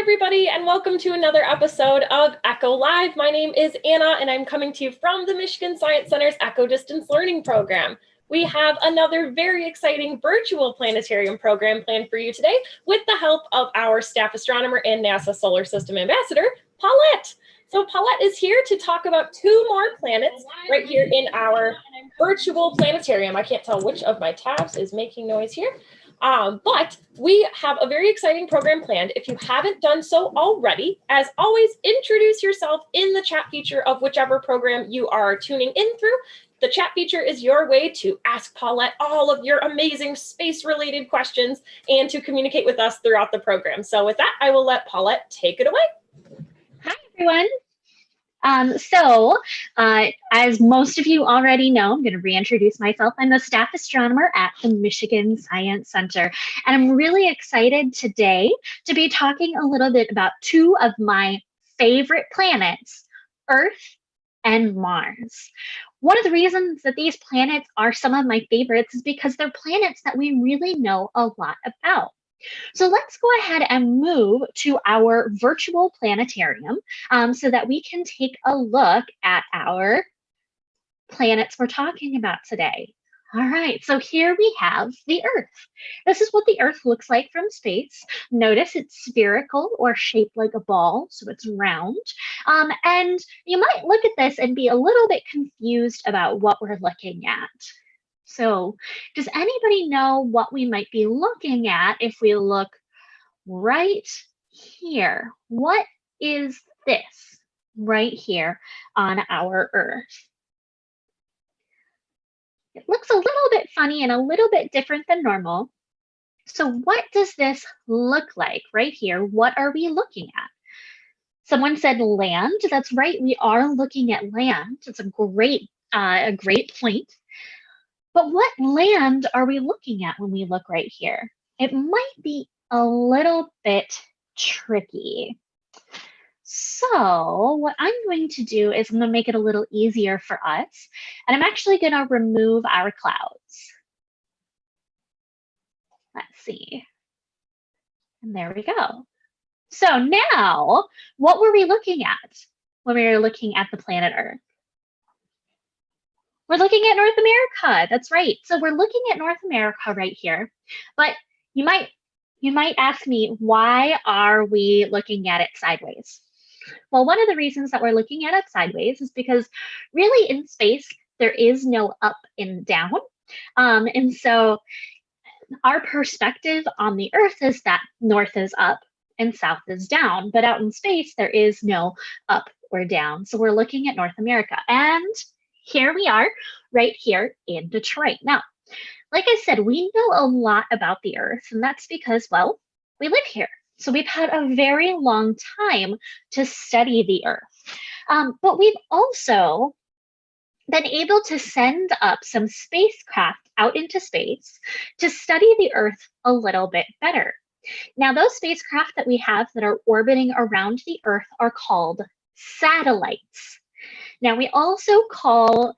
everybody, and welcome to another episode of Echo Live. My name is Anna, and I'm coming to you from the Michigan Science Center's Echo Distance Learning Program. We have another very exciting virtual planetarium program planned for you today with the help of our staff astronomer and NASA Solar System Ambassador, Paulette. So Paulette is here to talk about two more planets right here in our virtual planetarium. I can't tell which of my tabs is making noise here. But we have a very exciting program planned. If you haven't done so already, as always, introduce yourself in the chat feature of whichever program you are tuning in through. The chat feature is your way to ask Paulette all of your amazing space-related questions and to communicate with us throughout the program. So with that, I will let Paulette take it away. Hi, everyone. As most of you already know, I'm going to reintroduce myself. I'm the staff astronomer at the Michigan Science Center, and I'm really excited today to be talking a little bit about two of my favorite planets, Earth and Mars. One of the reasons that these planets are some of my favorites is because they're planets that we really know a lot about. So let's go ahead and move to our virtual planetarium so that we can take a look at our planets we're talking about today. All right, so here we have the Earth. This is what the Earth looks like from space. Notice it's spherical or shaped like a ball, so it's round. And you might look at this and be a little bit confused about what we're looking at. So does anybody know what we might be looking at if we look right here? What is this right here on our Earth? It looks a little bit funny and a little bit different than normal. So what does this look like right here? What are we looking at? Someone said land. That's right, we are looking at land. It's a great point. But what land are we looking at when we look right here? It might be a little bit tricky. So what I'm going to do is I'm going to make it a little easier for us. And I'm actually going to remove our clouds. Let's see. And there we go. So now, what were we looking at when we were looking at the planet Earth? We're looking at North America. That's right. So we're looking at North America right here. But you might ask me, why are we looking at it sideways? Well, one of the reasons that we're looking at it sideways is because really in space, there is no up and down. And so our perspective on the Earth is that north is up and south is down. But out in space, there is no up or down. So we're looking at North America. And here we are right here in Detroit. Now, like I said, we know a lot about the Earth, and that's because, well, we live here. So we've had a very long time to study the Earth. But we've also been able to send up some spacecraft out into space to study the Earth a little bit better. Now, those spacecraft that we have that are orbiting around the Earth are called satellites. Now, we also call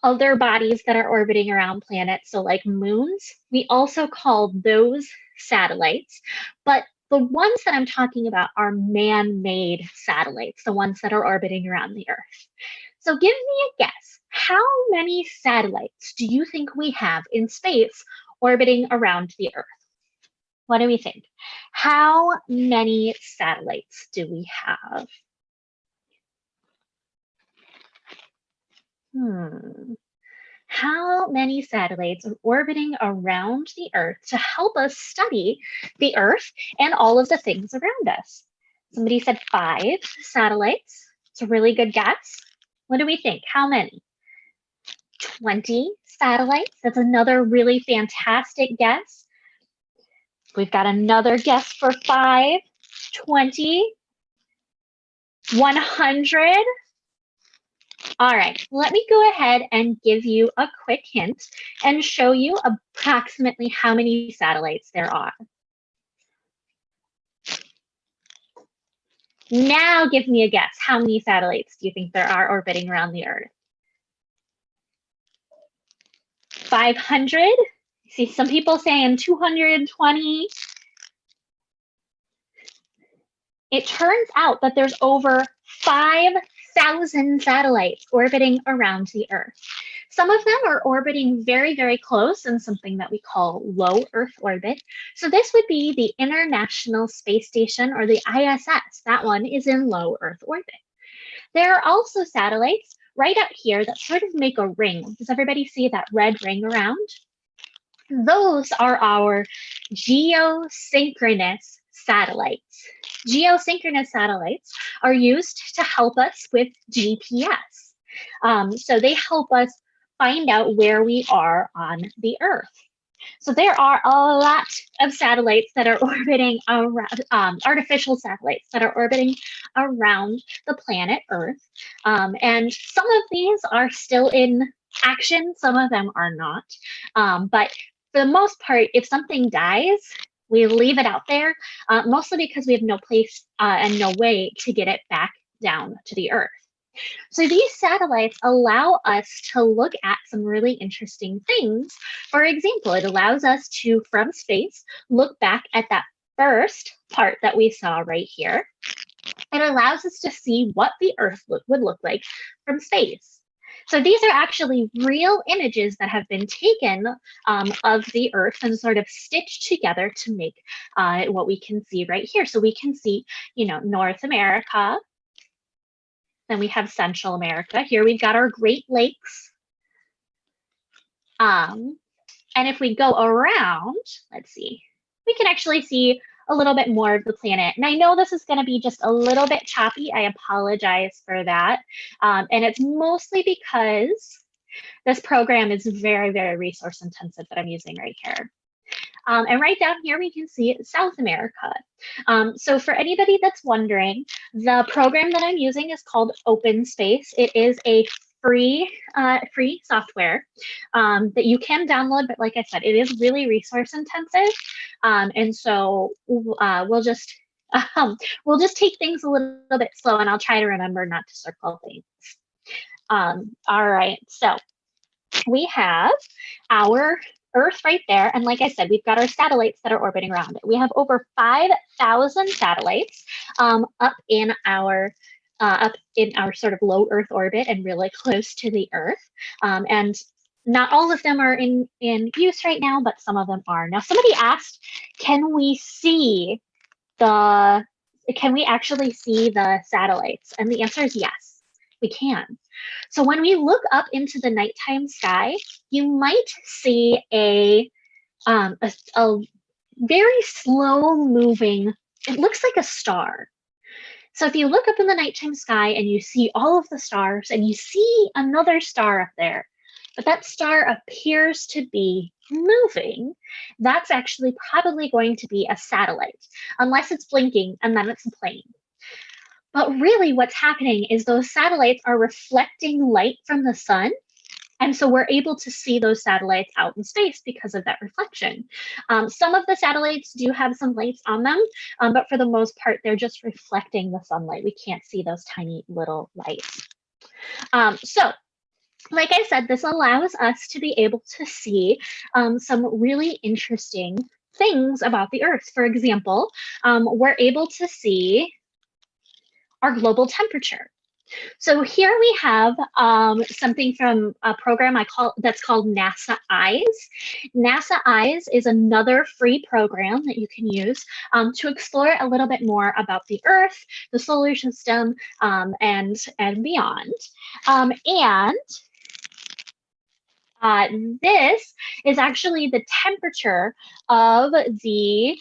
other bodies that are orbiting around planets, so like moons, we also call those satellites. But the ones that I'm talking about are man-made satellites, the ones that are orbiting around the Earth. So give me a guess. How many satellites do you think we have in space orbiting around the Earth? What do we think? How many satellites do we have? How many satellites are orbiting around the Earth to help us study the Earth and all of the things around us? Somebody said 5 satellites. It's a really good guess. What do we think? How many? 20 satellites. That's another really fantastic guess. We've got another guess for 5, 20, 100. All right, let me go ahead and give you a quick hint and show you approximately how many satellites there are. Now give me a guess. How many satellites do you think there are orbiting around the Earth? 500? See some people saying 220. it turns out that there's over 5,000 satellites orbiting around the Earth. Some of them are orbiting very, very close in something that we call low Earth orbit. So this would be the International Space Station, or the ISS. That one is in low Earth orbit. There are also satellites right out here that sort of make a ring. Does everybody see that red ring around? Those are our geosynchronous satellites. Geosynchronous satellites are used to help us with GPS. So they help us find out where we are on the Earth. So there are a lot of satellites that are orbiting around, artificial satellites that are orbiting around the planet Earth. And some of these are still in action, some of them are not. But for the most part, if something dies, we leave it out there, mostly because we have no place and no way to get it back down to the Earth. So these satellites allow us to look at some really interesting things. For example, it allows us to, from space, look back at that first part that we saw right here. It allows us to see what the Earth would look like from space. So these are actually real images that have been taken of the Earth and sort of stitched together to make what we can see right here. So we can see, North America. Then we have Central America. Here we've got our Great Lakes. And if we go around, let's see, we can actually see a little bit more of the planet. And I know this is going to be just a little bit choppy. I apologize for that. And it's mostly because this program is very, very resource intensive that I'm using right here. And right down here, we can see South America. So for anybody that's wondering, the program that I'm using is called OpenSpace. It is a free software that you can download, but like I said, it is really resource intensive. And so we'll just take things a little bit slow, and I'll try to remember not to circle things. All right, so we have our Earth right there. And like I said, we've got our satellites that are orbiting around it. We have over 5,000 satellites up in our sort of low Earth orbit and really close to the Earth. And not all of them are in use right now, but some of them are. Now, somebody asked, can we actually see the satellites? And the answer is yes, we can. So when we look up into the nighttime sky, you might see a very slow moving, it looks like a star. So if you look up in the nighttime sky and you see all of the stars and you see another star up there, but that star appears to be moving, that's actually probably going to be a satellite, unless it's blinking and then it's a plane. But really what's happening is those satellites are reflecting light from the sun. And so we're able to see those satellites out in space because of that reflection. Some of the satellites do have some lights on them, but for the most part, they're just reflecting the sunlight. We can't see those tiny little lights. So like I said, this allows us to be able to see some really interesting things about the Earth. For example, we're able to see our global temperature. So here we have something from a program that's called NASA Eyes. NASA Eyes is another free program that you can use to explore a little bit more about the Earth, the solar system, and beyond. This is actually the temperature of the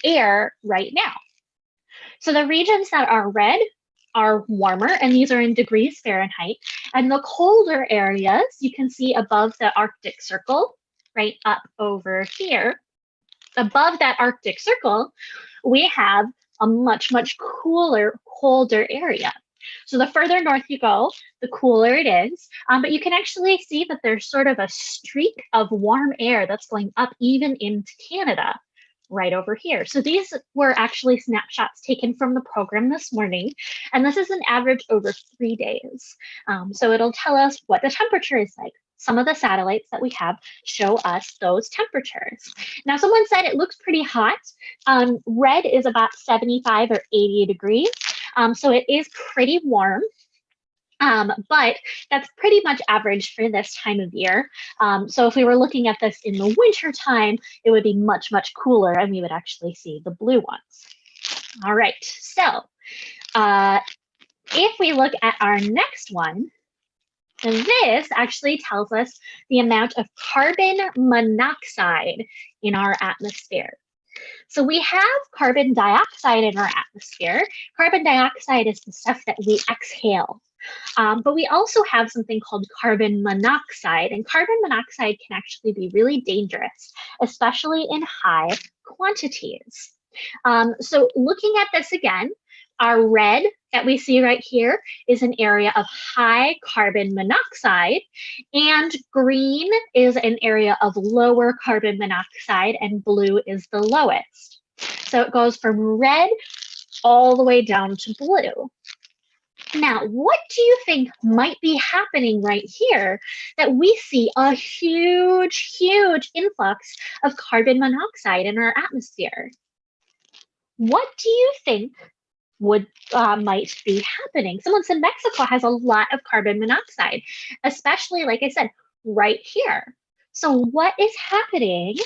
air right now. So the regions that are red are warmer, and these are in degrees Fahrenheit. And the colder areas, you can see above the Arctic Circle, right up over here. Above that Arctic Circle, we have a much, much cooler, colder area. So the further north you go, the cooler it is. But you can actually see that there's sort of a streak of warm air that's going up even into Canada, right over here. So these were actually snapshots taken from the program this morning, and this is an average over 3 days. So it'll tell us what the temperature is like some of the satellites that we have show us those temperatures. Now, someone said it looks pretty hot. Red is about 75 or 80 degrees, so it is pretty warm. But that's pretty much average for this time of year. So if we were looking at this in the winter time, it would be much, much cooler, and we would actually see the blue ones. All right, so if we look at our next one, this actually tells us the amount of carbon monoxide in our atmosphere. So we have carbon dioxide in our atmosphere. Carbon dioxide is the stuff that we exhale. But we also have something called carbon monoxide, and carbon monoxide can actually be really dangerous, especially in high quantities. So looking at this again, our red that we see right here is an area of high carbon monoxide, and green is an area of lower carbon monoxide, and blue is the lowest. So it goes from red all the way down to blue. Now, what do you think might be happening right here that we see a huge, huge influx of carbon monoxide in our atmosphere? What do you think might be happening? Someone said Mexico has a lot of carbon monoxide, especially, like I said, right here. So what is happening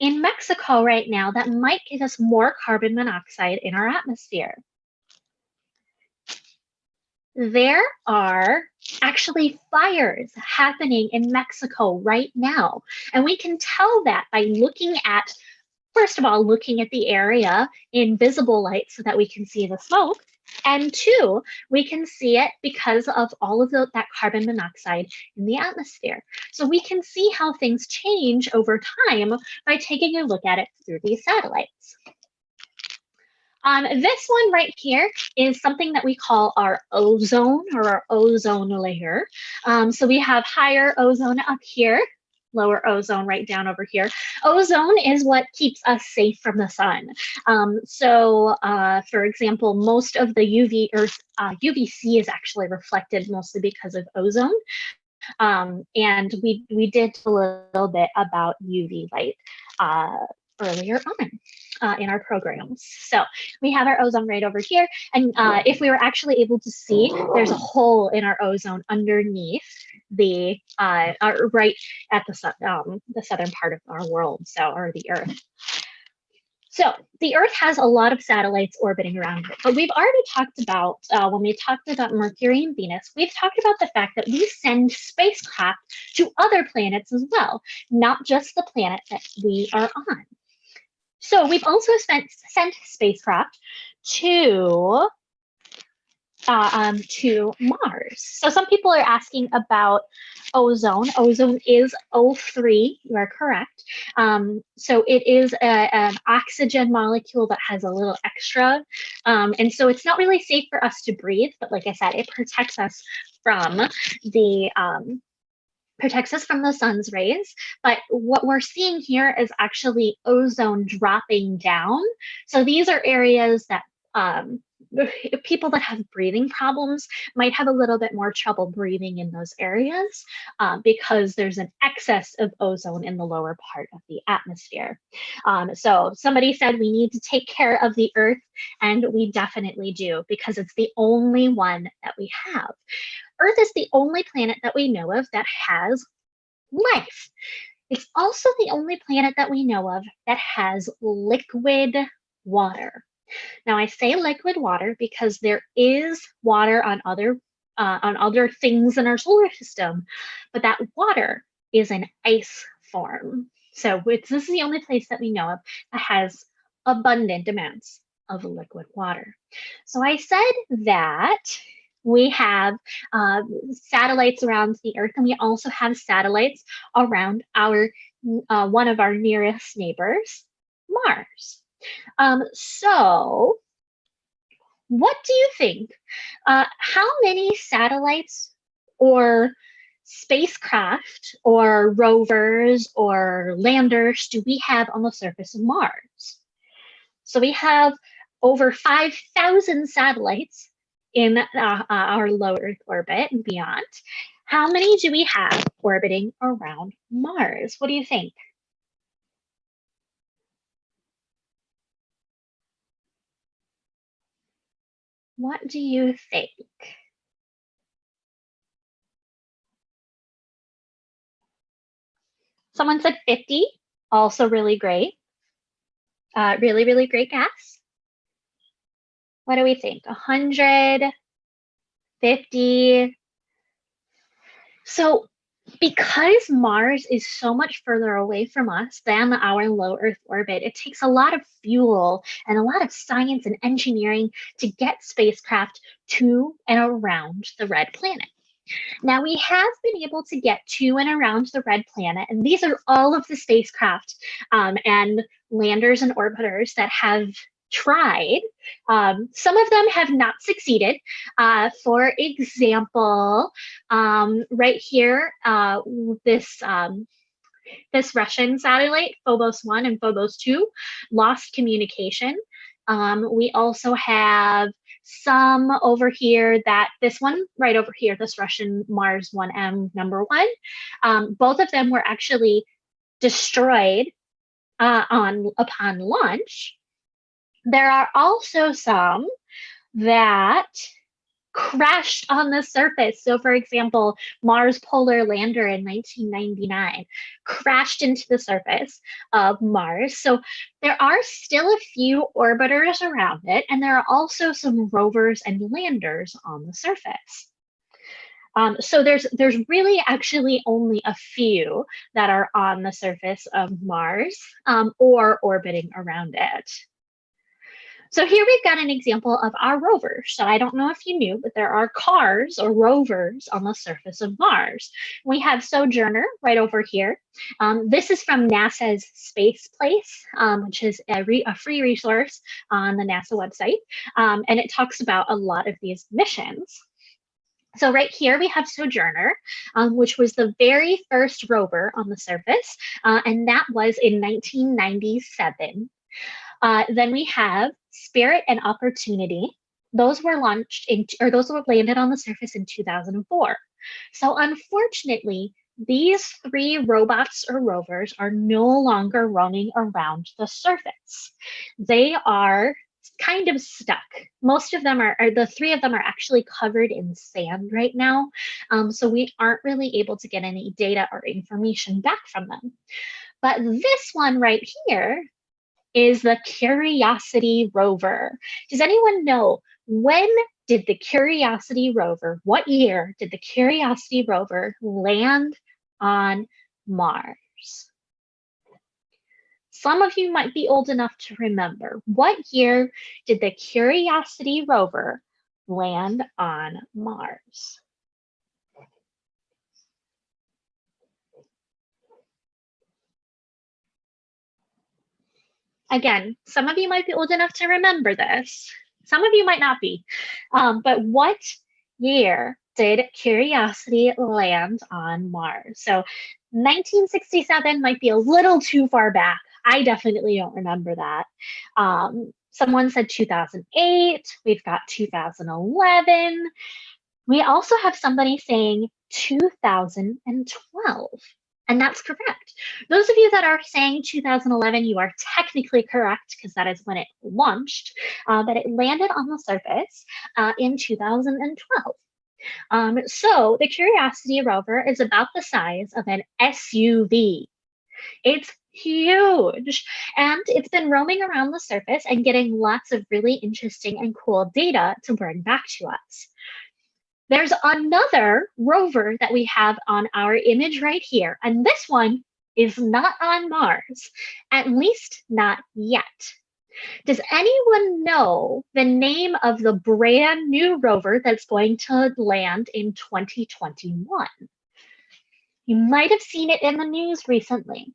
in Mexico right now that might give us more carbon monoxide in our atmosphere? There are actually fires happening in Mexico right now. And we can tell that by looking at, first of all, looking at the area in visible light so that we can see the smoke. And two, we can see it because of all of that carbon monoxide in the atmosphere. So we can see how things change over time by taking a look at it through these satellites. This one right here is something that we call our ozone, or our ozone layer. So we have higher ozone up here, lower ozone right down over here. Ozone is what keeps us safe from the sun. For example, most of the UVC is actually reflected mostly because of ozone. And we did a little bit about UV light earlier on in our programs. So we have our ozone right over here. And if we were actually able to see, there's a hole in our ozone underneath the, right at the southern part of our world, or the Earth. So the Earth has a lot of satellites orbiting around it, but we've already talked about, when we talked about Mercury and Venus, we've talked about the fact that we send spacecraft to other planets as well, not just the planet that we are on. So we've also sent spacecraft to Mars. So some people are asking about ozone. Ozone is O3, you are correct. So it is an oxygen molecule that has a little extra. And so it's not really safe for us to breathe, but like I said, it protects us from the sun's rays. But what we're seeing here is actually ozone dropping down. So these are areas that people that have breathing problems might have a little bit more trouble breathing in those areas because there's an excess of ozone in the lower part of the atmosphere. So somebody said we need to take care of the Earth, and we definitely do, because it's the only one that we have. Earth is the only planet that we know of that has life. It's also the only planet that we know of that has liquid water. Now, I say liquid water because there is water on other things in our solar system, but that water is in ice form. So this is the only place that we know of that has abundant amounts of liquid water. So I said that we have satellites around the Earth, and we also have satellites around our one of our nearest neighbors, Mars. So what do you think? How many satellites or spacecraft or rovers or landers do we have on the surface of Mars? So we have over 5,000 satellites in our low Earth orbit and beyond. How many do we have orbiting around Mars? What do you think? What do you think? Someone said 50, also really great. Really, really great guess. What do we think? 100, 50. So because Mars is so much further away from us than our low Earth orbit, it takes a lot of fuel and a lot of science and engineering to get spacecraft to and around the red planet. Now, we have been able to get to and around the red planet, and these are all of the spacecraft and landers and orbiters that have tried. Some of them have not succeeded. For example, right here, this Russian satellite, Phobos 1 and Phobos 2, lost communication. We also have some over here that this one right over here, this Russian Mars 1M #1, both of them were actually destroyed upon launch. There are also some that crashed on the surface. So for example, Mars Polar Lander in 1999 crashed into the surface of Mars. So there are still a few orbiters around it, and there are also some rovers and landers on the surface. So there's really actually only a few that are on the surface of Mars or orbiting around it. So here we've got an example of our rover. So I don't know if you knew, but there are cars or rovers on the surface of Mars. We have Sojourner right over here. This is from NASA's Space Place, which is a free resource on the NASA website. And it talks about a lot of these missions. So right here we have Sojourner, which was the very first rover on the surface, and that was in 1997. Then we have Spirit and Opportunity. Those were those were landed on the surface in 2004. So unfortunately, these three robots or rovers are no longer roaming around the surface. They are kind of stuck. Most of them the three of them are actually covered in sand right now. So we aren't really able to get any data or information back from them. But this one right here is the Curiosity rover. Does anyone know when did the Curiosity rover, what year did the Curiosity rover land on Mars? Some of you might be old enough to remember. What year did the Curiosity rover land on Mars? Again, some of you might be old enough to remember this. Some of you might not be. But what year did Curiosity land on Mars? So 1967 might be a little too far back. I definitely don't remember that. Someone said 2008. We've got 2011. We also have somebody saying 2012. And that's correct. Those of you that are saying 2011, you are technically correct because that is when it launched, but it landed on the surface in 2012. So the Curiosity rover is about the size of an SUV. It's huge, and it's been roaming around the surface and getting lots of really interesting and cool data to bring back to us. There's another rover that we have on our image right here, and this one is not on Mars, at least not yet. Does anyone know the name of the brand new rover that's going to land in 2021? You might have seen it in the news recently.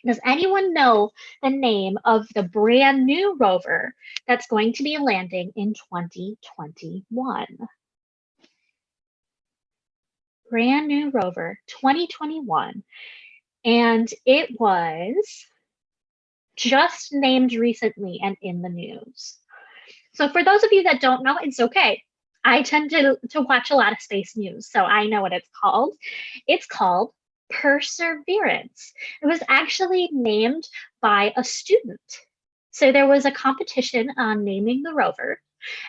Does anyone know the name of the brand new rover that's going to be landing in 2021? Brand new rover, 2021. And it was just named recently and in the news. So for those of you that don't know, it's okay. I tend to watch a lot of space news, so I know what it's called. It's called Perseverance. It was actually named by a student. So there was a competition on naming the rover,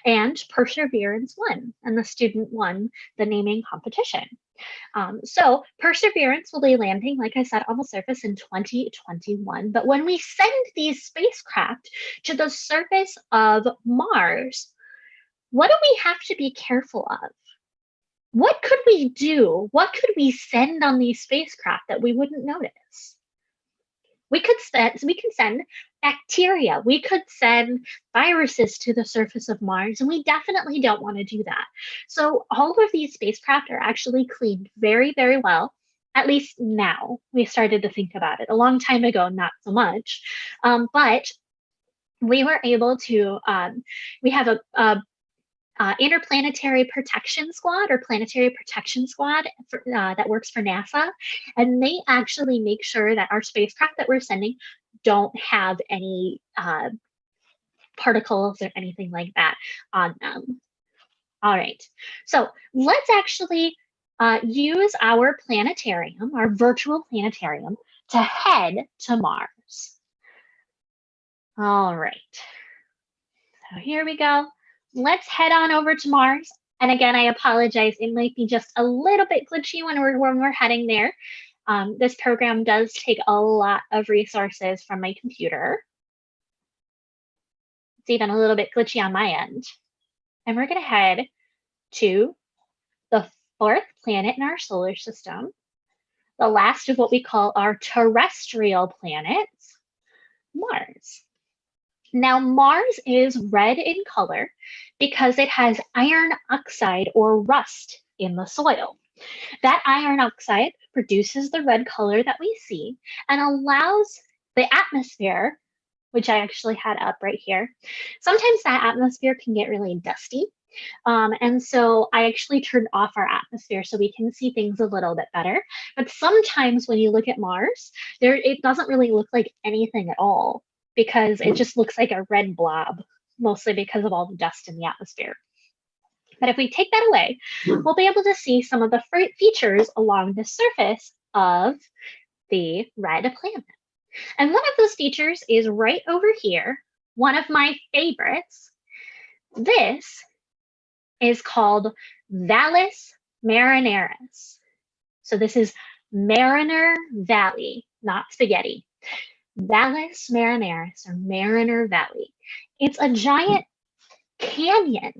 and Perseverance won, and the student won the naming competition. So Perseverance will be landing, like I said, on the surface in 2021. But when we send these spacecraft to the surface of Mars, what do we have to be careful of? What could we do? What could we send on these spacecraft that we wouldn't notice? We can send bacteria. We could send viruses to the surface of Mars, and we definitely don't want to do that. So all of these spacecraft are actually cleaned very, very well. At least now. We started to think about it. A long time ago, not so much. But we were able to, we have a interplanetary protection squad or planetary protection squad that works for NASA, and they actually make sure that our spacecraft that we're sending don't have any particles or anything like that on them. All right, so let's actually use our planetarium, our virtual planetarium, to head to Mars. All right, so here we go. Let's head on over to Mars. And again, I apologize. It might be just a little bit glitchy when we're heading there. This program does take a lot of resources from my computer. It's even a little bit glitchy on my end. And we're going to head to the 4th planet in our solar system, the last of what we call our terrestrial planets, Mars. Now, Mars is red in color because it has iron oxide or rust in the soil. That iron oxide produces the red color that we see and allows the atmosphere, which I actually had up right here. Sometimes that atmosphere can get really dusty. And so I actually turned off our atmosphere so we can see things a little bit better. But sometimes when you look at Mars, it doesn't really look like anything at all, because it just looks like a red blob, mostly because of all the dust in the atmosphere. But if we take that away, we'll be able to see some of the features along the surface of the red planet. And one of those features is right over here, one of my favorites. This is called Valles Marineris. So this is Mariner Valley, not spaghetti. Valles Marineris, or Mariner Valley. It's a giant canyon,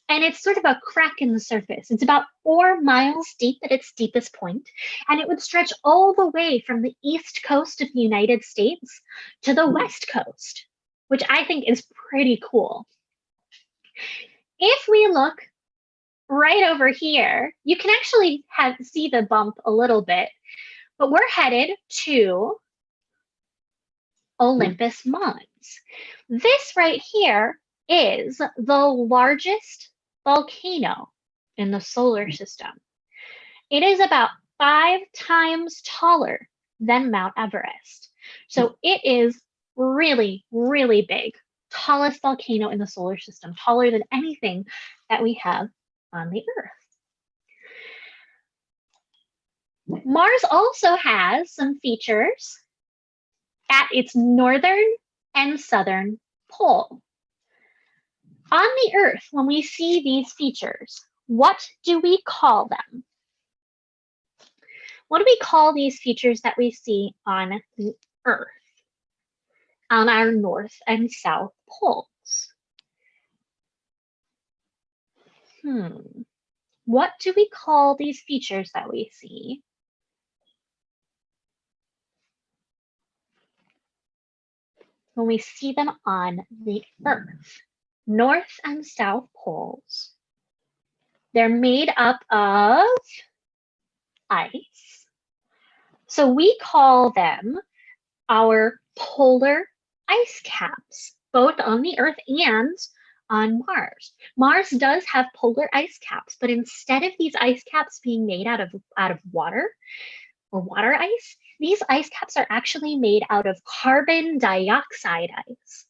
and it's sort of a crack in the surface. It's about 4 miles deep at its deepest point, and it would stretch all the way from the east coast of the United States to the west coast, which I think is pretty cool. If we look right over here, you can actually see the bump a little bit, but we're headed to Olympus Mons. This right here is the largest volcano in the solar system. It is about 5 times taller than Mount Everest. So it is really, really big. Tallest volcano in the solar system, taller than anything that we have on the Earth. Mars also has some features at its northern and southern pole. On the Earth, when we see these features, what do we call them? What do we call these features that we see on the Earth, on our north and south poles? What do we call these features that we see? When we see them on the Earth, north and south poles, they're made up of ice. So we call them our polar ice caps, both on the Earth and on Mars. Mars does have polar ice caps, but instead of these ice caps being made out of water or water ice, these ice caps are actually made out of carbon dioxide ice.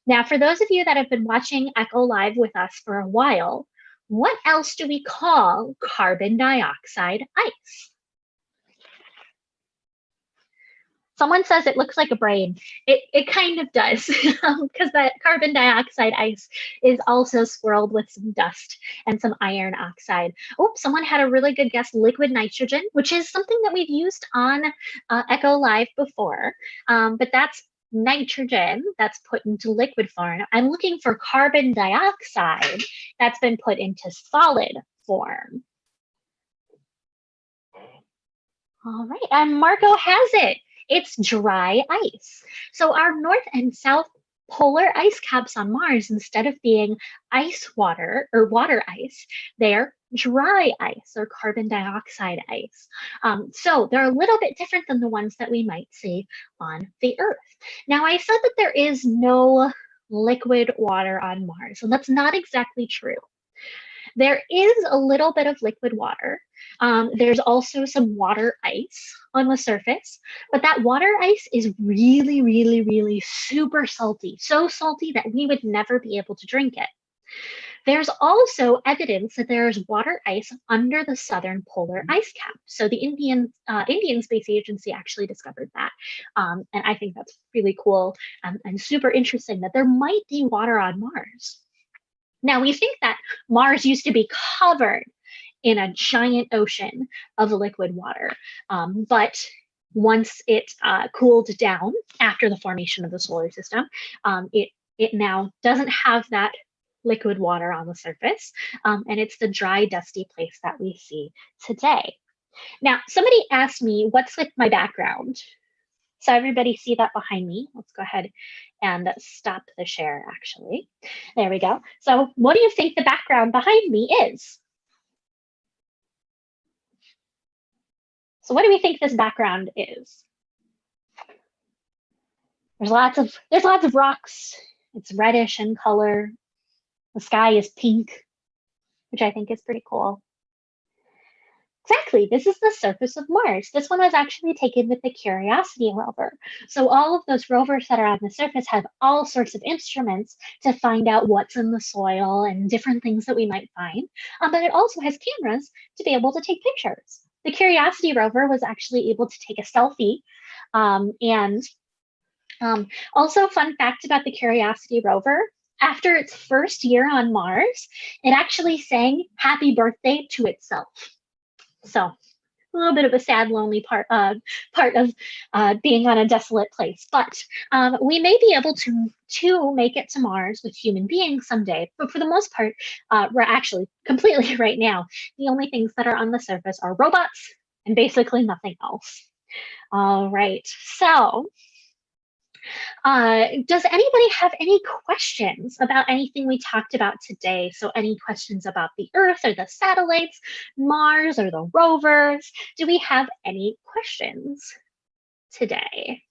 Now, for those of you that have been watching Echo Live with us for a while, What else do we call carbon dioxide ice? Someone says it looks like a brain. It kind of does, because that carbon dioxide ice is also swirled with some dust and some iron oxide. Oh, someone had a really good guess, liquid nitrogen, which is something that we've used on Echo Live before, but that's nitrogen that's put into liquid form. I'm looking for carbon dioxide that's been put into solid form. All right, and Marco has it. It's dry ice. So our north and south polar ice caps on Mars, instead of being ice water or water ice, they're dry ice or carbon dioxide ice. So they're a little bit different than the ones that we might see on the Earth. Now, I said that there is no liquid water on Mars, and that's not exactly true. There is a little bit of liquid water. There's also some water ice on the surface, but that water ice is really, really, really super salty. So salty that we would never be able to drink it. There's also evidence that there is water ice under the southern polar ice cap. So the Indian Space Agency actually discovered that. And I think that's really cool and super interesting that there might be water on Mars. Now, we think that Mars used to be covered in a giant ocean of liquid water, but once it cooled down after the formation of the solar system, it now doesn't have that liquid water on the surface, and it's the dry, dusty place that we see today. Now, somebody asked me, what's like my background? So everybody see that behind me? Let's go ahead and stop the share, actually. There we go. So what do you think the background behind me is? So what do we think this background is? There's lots of rocks. It's reddish in color. The sky is pink, which I think is pretty cool. Exactly, this is the surface of Mars. This one was actually taken with the Curiosity rover. So all of those rovers that are on the surface have all sorts of instruments to find out what's in the soil and different things that we might find. But it also has cameras to be able to take pictures. The Curiosity rover was actually able to take a selfie. Also, fun fact about the Curiosity rover, after its first year on Mars, it actually sang happy birthday to itself. So a little bit of a sad, lonely part of being on a desolate place. But we may be able to make it to Mars with human beings someday. But for the most part, we're actually completely right now, the only things that are on the surface are robots and basically nothing else. All right, so does anybody have any questions about anything we talked about today? So any questions about the Earth or the satellites, Mars or the rovers? Do we have any questions today?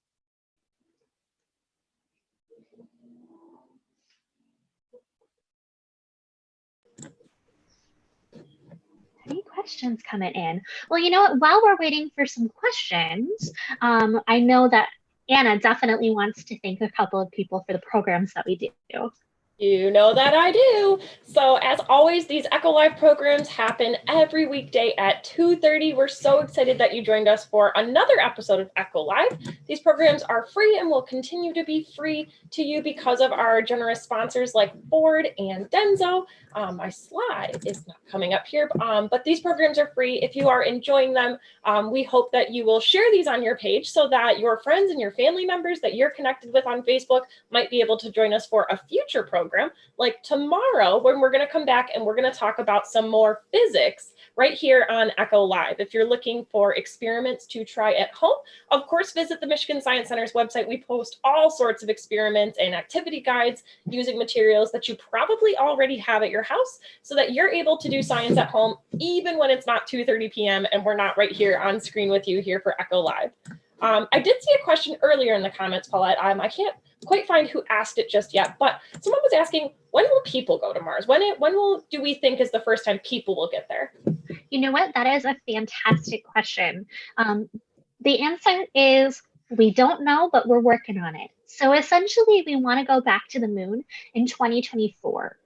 Any questions coming in? Well, you know what, while we're waiting for some questions, I know that Anna definitely wants to thank a couple of people for the programs that we do. You know that I do. So as always, these Echo Live programs happen every weekday at 2:30. We're so excited that you joined us for another episode of Echo Live. These programs are free and will continue to be free to you because of our generous sponsors like Ford and Denso. My slide is not coming up here, but these programs are free. If you are enjoying them, we hope that you will share these on your page so that your friends and your family members that you're connected with on Facebook might be able to join us for a future program, like tomorrow, when we're going to come back and we're going to talk about some more physics right here on Echo Live. If you're looking for experiments to try at home, of course, visit the Michigan Science Center's website. We post all sorts of experiments and activity guides using materials that you probably already have at your house so that you're able to do science at home, even when it's not 2:30 p.m. and we're not right here on screen with you here for Echo Live. I did see a question earlier in the comments, Paulette. I can't quite find who asked it just yet, but someone was asking, when will people go to Mars? When do we think is the first time people will get there? You know what? That is a fantastic question. The answer is we don't know, but we're working on it. So essentially, we want to go back to the moon in 2024.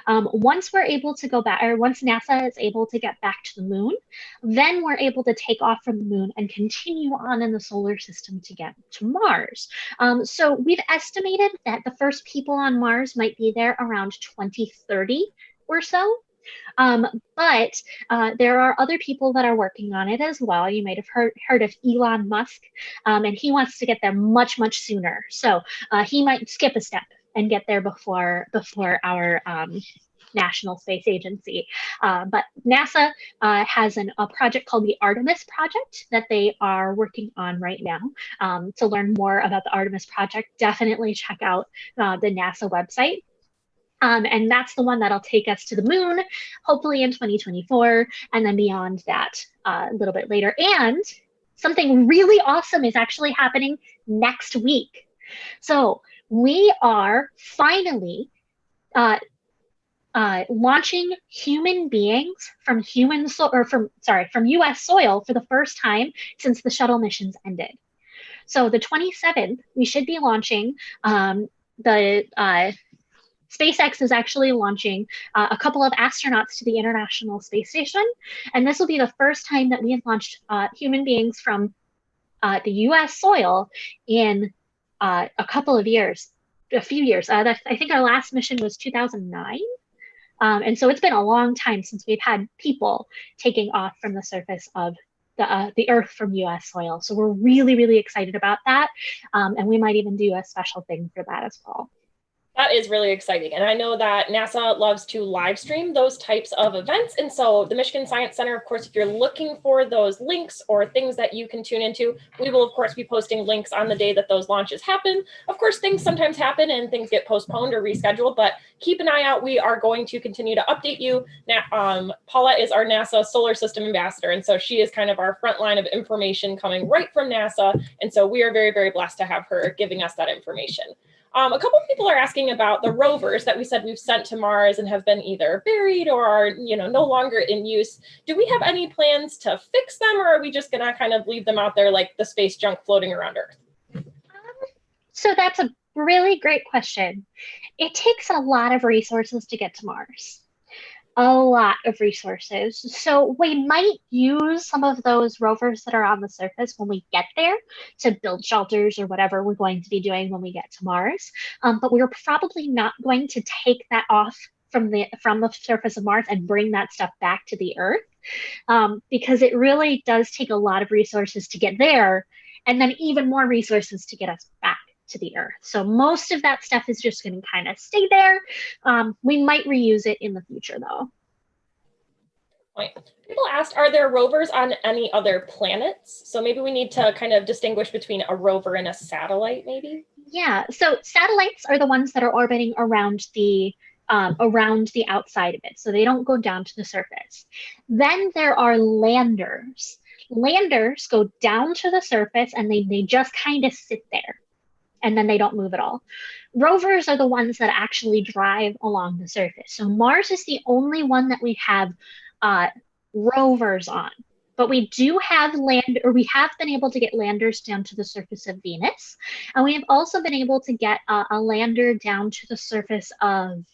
Once we're able to go back, or once NASA is able to get back to the moon, then we're able to take off from the moon and continue on in the solar system to get to Mars. So we've estimated that the first people on Mars might be there around 2030 or so. But there are other people that are working on it as well. You might have heard of Elon Musk, and he wants to get there much, much sooner. So he might skip a step and get there before our National Space Agency. But NASA has a project called the Artemis Project that they are working on right now. To learn more about the Artemis Project, definitely check out the NASA website. And that's the one that'll take us to the moon, hopefully in 2024, and then beyond that a little bit later. And something really awesome is actually happening next week. So we are finally launching human beings from from U.S. soil for the first time since the shuttle missions ended. So the 27th, we should be launching SpaceX is actually launching a couple of astronauts to the International Space Station, and this will be the first time that we have launched human beings from the U.S. soil in a few years. I think our last mission was 2009, and so it's been a long time since we've had people taking off from the surface of the Earth from U.S. soil. So we're really, really excited about that, and we might even do a special thing for that as well. That is really exciting. And I know that NASA loves to live stream those types of events. And so the Michigan Science Center, of course, if you're looking for those links or things that you can tune into, we will, of course, be posting links on the day that those launches happen. Of course, things sometimes happen and things get postponed or rescheduled, but keep an eye out. We are going to continue to update you. Paula is our NASA Solar System Ambassador. And so she is kind of our front line of information coming right from NASA. And so we are very, very blessed to have her giving us that information. A couple of people are asking about the rovers that we said we've sent to Mars and have been either buried or are, no longer in use. Do we have any plans to fix them, or are we just going to kind of leave them out there like the space junk floating around Earth? So that's a really great question. It takes a lot of resources to get to Mars. A lot of resources. So we might use some of those rovers that are on the surface when we get there to build shelters or whatever we're going to be doing when we get to Mars. But we're probably not going to take that off from the surface of Mars and bring that stuff back to the Earth, because it really does take a lot of resources to get there, and then even more resources to get us back to the Earth. So most of that stuff is just going to kind of stay there. We might reuse it in the future, though. People asked, are there rovers on any other planets? So maybe we need to kind of distinguish between a rover and a satellite, maybe? Yeah, so satellites are the ones that are orbiting around the outside of it. So they don't go down to the surface. Then there are landers. Landers go down to the surface and they just kind of sit there, and then they don't move at all. Rovers are the ones that actually drive along the surface. So Mars is the only one that we have rovers on, but we have been able to get landers down to the surface of Venus, and we have also been able to get a lander down to the surface of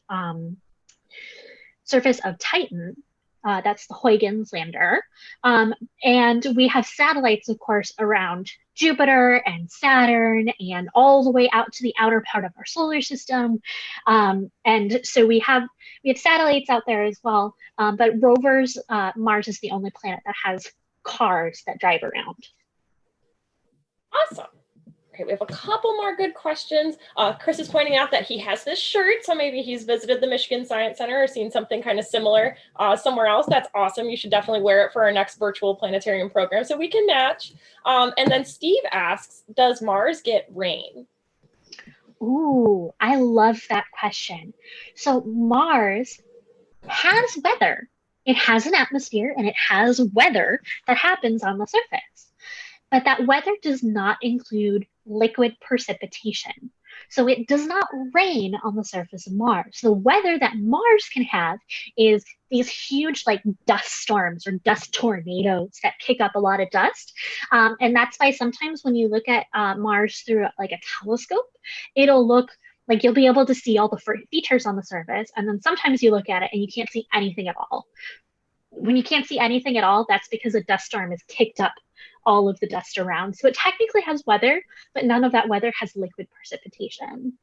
Titan. That's the Huygens lander. And we have satellites, of course, around Jupiter and Saturn and all the way out to the outer part of our solar system. And so we have satellites out there as well. But rovers, Mars is the only planet that has cars that drive around. Awesome. Okay, we have a couple more good questions. Chris is pointing out that he has this shirt, so maybe he's visited the Michigan Science Center or seen something kind of similar somewhere else. That's awesome. You should definitely wear it for our next virtual planetarium program so we can match. And then Steve asks, does Mars get rain? Ooh, I love that question. So Mars has weather. It has an atmosphere and it has weather that happens on the surface. But that weather does not include liquid precipitation. So it does not rain on the surface of Mars. The weather that Mars can have is these huge dust storms or dust tornadoes that kick up a lot of dust. And that's why sometimes when you look at Mars through a telescope, it'll look Like you'll be able to see all the features on the surface, and then sometimes you look at it and you can't see anything at all. When you can't see anything at all, that's because a dust storm has kicked up all of the dust around. So it technically has weather, but none of that weather has liquid precipitation.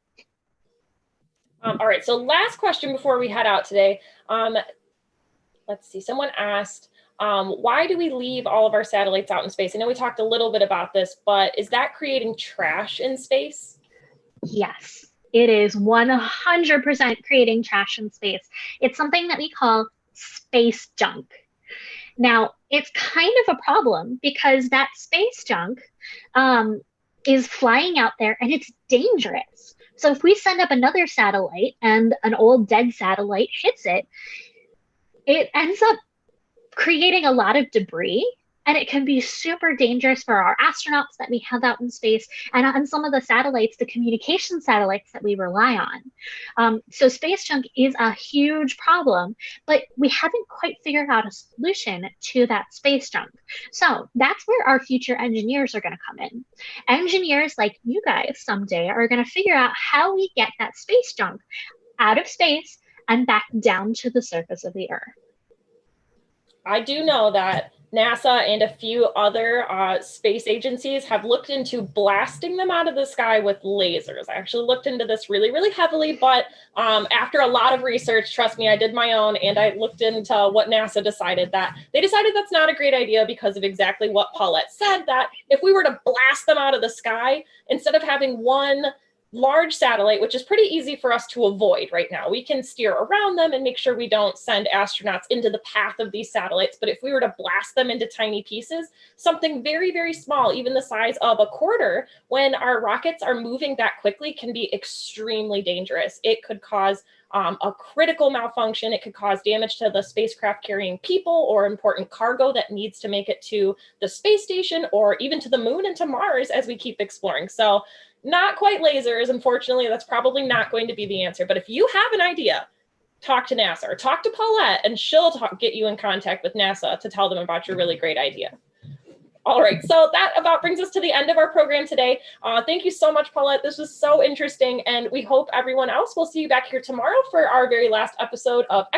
All right, so last question before we head out today. Let's see, someone asked, why do we leave all of our satellites out in space? I know we talked a little bit about this, but is that creating trash in space? Yes, it is 100% creating trash in space. It's something that we call space junk. Now, it's kind of a problem because that space junk is flying out there and it's dangerous. So if we send up another satellite and an old dead satellite hits it, it ends up creating a lot of debris, and it can be super dangerous for our astronauts that we have out in space and on some of the satellites, the communication satellites that we rely on. So space junk is a huge problem, but we haven't quite figured out a solution to that space junk. So that's where our future engineers are going to come in. Engineers like you guys someday are going to figure out how we get that space junk out of space and back down to the surface of the Earth. I do know that NASA and a few other space agencies have looked into blasting them out of the sky with lasers. I actually looked into this really, really heavily, but after a lot of research, trust me, I did my own, and I looked into what NASA decided. That they decided that's not a great idea because of exactly what Paulette said, that if we were to blast them out of the sky, instead of having one large satellite, which is pretty easy for us to avoid right now. We can steer around them and make sure we don't send astronauts into the path of these satellites. But if we were to blast them into tiny pieces, something very, very small, even the size of a quarter, when our rockets are moving that quickly, can be extremely dangerous. It could cause a critical malfunction. It could cause damage to the spacecraft carrying people or important cargo that needs to make it to the space station or even to the moon and to Mars as we keep exploring. So not quite lasers, unfortunately. That's probably not going to be the answer. But if you have an idea, talk to NASA or talk to Paulette, and she'll get you in contact with NASA to tell them about your really great idea. All right, so that about brings us to the end of our program today. Thank you so much, Paulette. This was so interesting, and we hope everyone else will see you back here tomorrow for our very last episode of